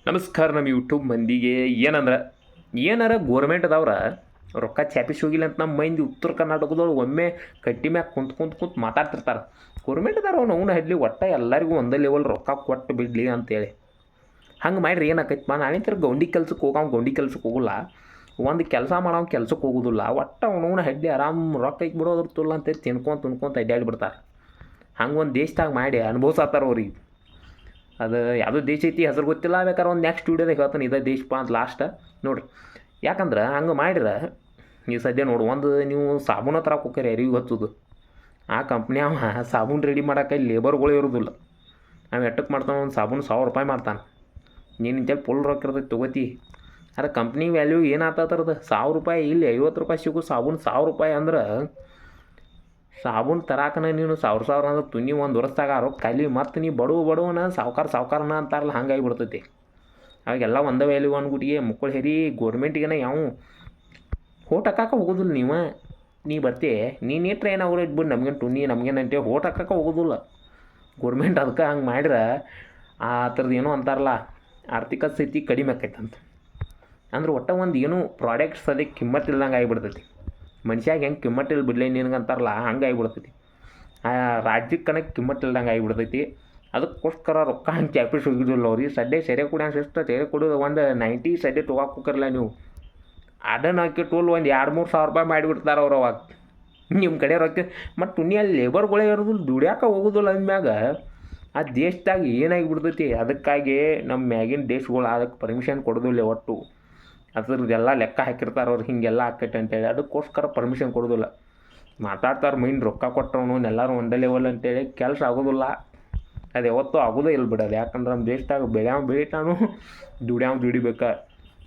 ನಮಸ್ಕಾರ ನಮ್ಮ ಯೂಟ್ಯೂಬ್ ಮಂದಿಗೆ ಏನಾರ ಗೋರ್ಮೆಂಟ್ ಅದಾವ್ರ ರೊಕ್ಕ ಚಾಪಿಸ್ ಹೋಗಿಲ್ಲ ಅಂತ ನಮ್ಮ ಮಂದಿ ಉತ್ತರ ಕರ್ನಾಟಕದೊಳಗೆ ಒಮ್ಮೆ ಕಟ್ಟಿ ಮ್ಯಾಗ ಕುಂತ್ ಮಾತಾಡ್ತಿರ್ತಾರೆ. ಗೋರ್ಮೆಂಟ್ ಅದಾರ ಅವ್ನು ಹಡ್ಲಿ ಒಟ್ಟ ಎಲ್ಲರಿಗೂ ಒಂದೇ ಲೆವೆಲ್ ರೊಕ್ಕ ಕೊಟ್ಟು ಬಿಡಲಿ ಅಂತೇಳಿ ಹಂಗೆ ಮಾಡಿರಿ ಏನಾಕೈತಿ ನಾಳೆ ತರ ಗೌಂಡಿ ಕೆಲ್ಸಕ್ಕೆ ಗೌಂಡಿ ಕೆಲ್ಸಕ್ಕೆ ಹೋಗಲ್ಲ, ಒಂದು ಕೆಲಸ ಮಾಡೋ ಕೆಲ್ಸಕ್ಕೆ ಹೋಗೋದಿಲ್ಲ. ಒಟ್ಟು ಅವನವನ್ನ ಹಡ್ಲಿ ಆರಾಮ್ ರೊಕ್ಕ ಐಕ್ ಬಿಡೋದ್ರ ತುಲ್ಲ ಅಂತೇಳಿ ತಿನ್ಕೊಂತ ಅಡ್ಡಾಡ್ಬಿಡ್ತಾರೆ. ಹಂಗೆ ಒಂದು ದೇಶದಾಗ ಮಾಡಿ ಅನುಭವಿಸತ್ತಾರ ಅವ್ರಿಗೆ. ಅದು ಯಾವುದೋ ದೇಶ ಐತಿ ಹೆಸರು ಗೊತ್ತಿಲ್ಲ, ಬೇಕಾದ್ರೆ ಒಂದು ನೆಕ್ಸ್ಟ್ ವೀಡಿಯೋದಾಗ ಹೇಳ್ತಾನೆ ಇದೇ ದೇಶಪ್ಪ ಅಂತ ಲಾಸ್ಟ್ ನೋಡಿರಿ. ಯಾಕಂದ್ರೆ ಹಂಗೆ ಮಾಡಿದ್ರೆ ನೀವು ಸದ್ಯ ನೋಡು, ಒಂದು ನೀವು ಸಾಬೂನು ಹತ್ರ ಹೋಗ್ಯಾರ ಯಾರಿಗೂ ಹಚ್ಚೋದು, ಆ ಕಂಪ್ನಿ ಅವ ಸಾಬೂನು ರೆಡಿ ಮಾಡೋಕೆ ಲೇಬರ್ಗಳು ಇರೋದಿಲ್ಲ. ನಾವು ಎಟ್ಟಕ್ಕೆ ಮಾಡ್ತಾನೆ, ಒಂದು ಸಾಬೂನು $1000 ಮಾಡ್ತಾನೆ. ನೀನು ಇಂತೇಳಿ ಫುಲ್ ರೊಕ್ಕ ಇರ್ತೈತೆ ತೊಗೋತಿ. ಅದ್ರ ಕಂಪ್ನಿ ವ್ಯಾಲ್ಯೂ ಏನಾಗ್ತದ್ರದ್ದು $1000 ಇಲ್ಲಿ $50 ಸಿಗು ಸಾಬೂನು $1000 ಅಂದ್ರೆ ಸಾಬೂನು ತರಾಕನ ನೀನು ಸಾವಿರ ಅಂದ್ರೆ ತುನಿ ಒಂದು ವರ್ಷದಾಗ ರೊಕ್ಕ ಖಾಲಿ. ಮತ್ತು ನೀ ಬಡವನ ಸಾವ್ಕಾರನ ಅಂತಾರಲ್ಲ ಹಂಗಾಗಿಬಿಡ್ತೈತಿ. ಅವಾಗೆಲ್ಲ ಒಂದೇ ವ್ಯಾಲ್ಯೂ ಅಂದ್ಬಿಟ್ಟಿಗೆ ಮಕ್ಕಳು ಹೇರಿ ಗೋರ್ಮೆಂಟಿಗೆನ ಯಾವ ಹೋಟ್ ಹಾಕಕ್ಕೆ ಹೋಗೋದಿಲ್ಲ. ನೀ ಬರ್ತಿ ನೀನು ಇಟ್ರೆ ಏನಾಗ್ರೆ ಇಟ್ಬಿಟ್ಟು ನಮ್ಗೇನು ತುನಿ ನಮ್ಗೇನಂತೆ ಹೋಟ್ ಹಾಕಕ್ಕೆ ಹೋಗೋದಿಲ್ಲ ಗೋರ್ಮೆಂಟ್. ಅದಕ್ಕೆ ಹಂಗೆ ಮಾಡಿದ್ರೆ ಆ ಥರದ್ದು ಏನೋ ಅಂತಾರಲ್ಲ ಆರ್ಥಿಕ ಸ್ಥಿತಿ ಕಡಿಮೆ ಆಕೈತಂತ. ಅಂದ್ರೆ ಒಟ್ಟು ಒಂದು ಏನೂ ಪ್ರಾಡಕ್ಟ್ಸ್ ಅದಕ್ಕೆ ಕಿಮ್ಮತ್ತು ಇಲ್ದಂಗೆ ಆಗಿಬಿಡ್ತೈತಿ. ಮನುಷ್ಯಾಗ ಹೆಂಗೆ ಕಿಮ್ಮತ್ತಿಲ್ಲ ಬಿಡಲಿ ನಿನಗಂತಾರಲ್ಲ ಹಂಗೆ ಆಗಿಬಿಡ್ತೈತಿ. ಆ ರಾಜ್ಯಕ್ಕೆ ಕಣಕ್ಕೆ ಕಿಮ್ಮತ್ತಿಲ್ದಂಗೆ ಆಗಿಬಿಡ್ತೈತಿ. ಅದಕ್ಕೋಸ್ಕರ ರೊಕ್ಕ ಹಂಗೆ ಚಾಪಿಸ್ ಹೋಗಿದ್ದಿಲ್ಲ ಅವ್ರಿಗೆ. ಸದ್ಯ ಸೆರೆ ಕುಡಿಯೋ ಸಿಸ್ಟ ಸೆರೆ ಕುಡಿಯೋದು ಒಂದು 90 ಸದ್ಯ ತೊಗೊಕ್ಕೆ ಹೋಗಿರಲ್ಲ ನೀವು. ಅದನ್ನು ಹಾಕಿ ಟೋಲ್ ಒಂದು $2,000-3,000 ಮಾಡಿಬಿಡ್ತಾರೆ ಅವ್ರು. ಅವಾಗ ನಿಮ್ಮ ಕಡೆ ರೊಕ್ಕ ಮತ್ತು ತುಣಿಯಲ್ಲಿ ಲೇಬರ್ಗಳೇ ಇರೋದಿಲ್ಲ, ದುಡಿಯಾಕೆ ಹೋಗೋದಿಲ್ಲ. ಅಂದ್ಮ್ಯಾಗ ಆ ದೇಶದಾಗ ಏನಾಗಿಬಿಡ್ತೈತಿ. ಅದಕ್ಕಾಗಿ ನಮ್ಮ ಮ್ಯಾಗಿನ ದೇಶಗಳು ಅದಕ್ಕೆ ಪರ್ಮಿಷನ್ ಕೊಡೋದಿಲ್ಲ. ಒಟ್ಟು ಅದ್ರದ್ದೆಲ್ಲ ಲೆಕ್ಕ ಹಾಕಿರ್ತಾರೆ ಅವ್ರು, ಹಿಂಗೆಲ್ಲ ಆಕೈತೆ ಅಂತೇಳಿ. ಅದಕ್ಕೋಸ್ಕರ ಪರ್ಮಿಷನ್ ಕೊಡೋದಿಲ್ಲ. ಮಾತಾಡ್ತಾರೆ ಮೈನ್ ರೊಕ್ಕ ಕೊಟ್ಟವನು ಎಲ್ಲರೂ ಒಂದೇ ಲೆವೆಲ್ ಅಂತೇಳಿ. ಕೆಲಸ ಆಗೋದಿಲ್ಲ, ಅದು ಯಾವತ್ತೂ ಆಗೋದೇ ಇಲ್ಲ ಬಿಡೋದು. ಯಾಕಂದ್ರೆ ನಮ್ಮ ದೇಶದಾಗ ಬೆಳಿತಾನು ದುಡಿಬೇಕು.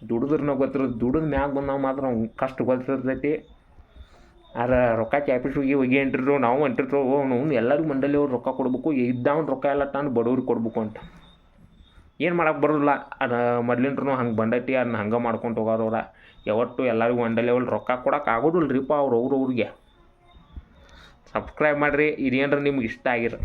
ದುಡಿದ್ರೂ ಗೊತ್ತಿರೋದು, ದುಡಿದ ಮ್ಯಾಗ ಬಂದಾಗ ಮಾತ್ರ ಕಷ್ಟ ಗೊತ್ತಿರ್ತೈತಿ. ಆದ್ರೆ ರೊಕ್ಕ ಚಾಪಿಸ್ ಹೋಗಿ ಅಂಟಿರ್ರು, ನಾವು ಅಂಟಿರ್ರು. ಅವ್ನು ಎಲ್ಲರಿಗೂ ಮಂಡಳಿ ಅವ್ರು ರೊಕ್ಕ ಕೊಡ್ಬೇಕು, ಇದ್ದವನು ರೊಕ್ಕ ಎಲ್ಲ ತಾನು ಬಡವ್ರಿಗೆ ಕೊಡ್ಬೇಕು ಅಂತ ಏನು ಮಾಡೋಕ್ಕೆ ಬರೋದಿಲ್ಲ. ಅದು ಮೊದ್ಲಿಂದ್ರೂ ಹಂಗೆ ಬಂದೈತಿ. ಅದನ್ನ ಹಂಗೆ ಮಾಡ್ಕೊಂಡು ಹೋಗೋರವ್ರ. ಯಾವತ್ತೂ ಎಲ್ಲರಿಗೂ ಒಂದೇ ಲೆವೆಲ್ ರೊಕ್ಕ ಕೊಡೋಕೆ ಆಗೋದಿಲ್ಲ ರೀಪ್ಪ ಅವ್ರಿಗೆ. ಸಬ್ಸ್ಕ್ರೈಬ್ ಮಾಡಿರಿ, ಇದೇನಾರ ನಿಮ್ಗೆ ಇಷ್ಟ ಆಗಿರ.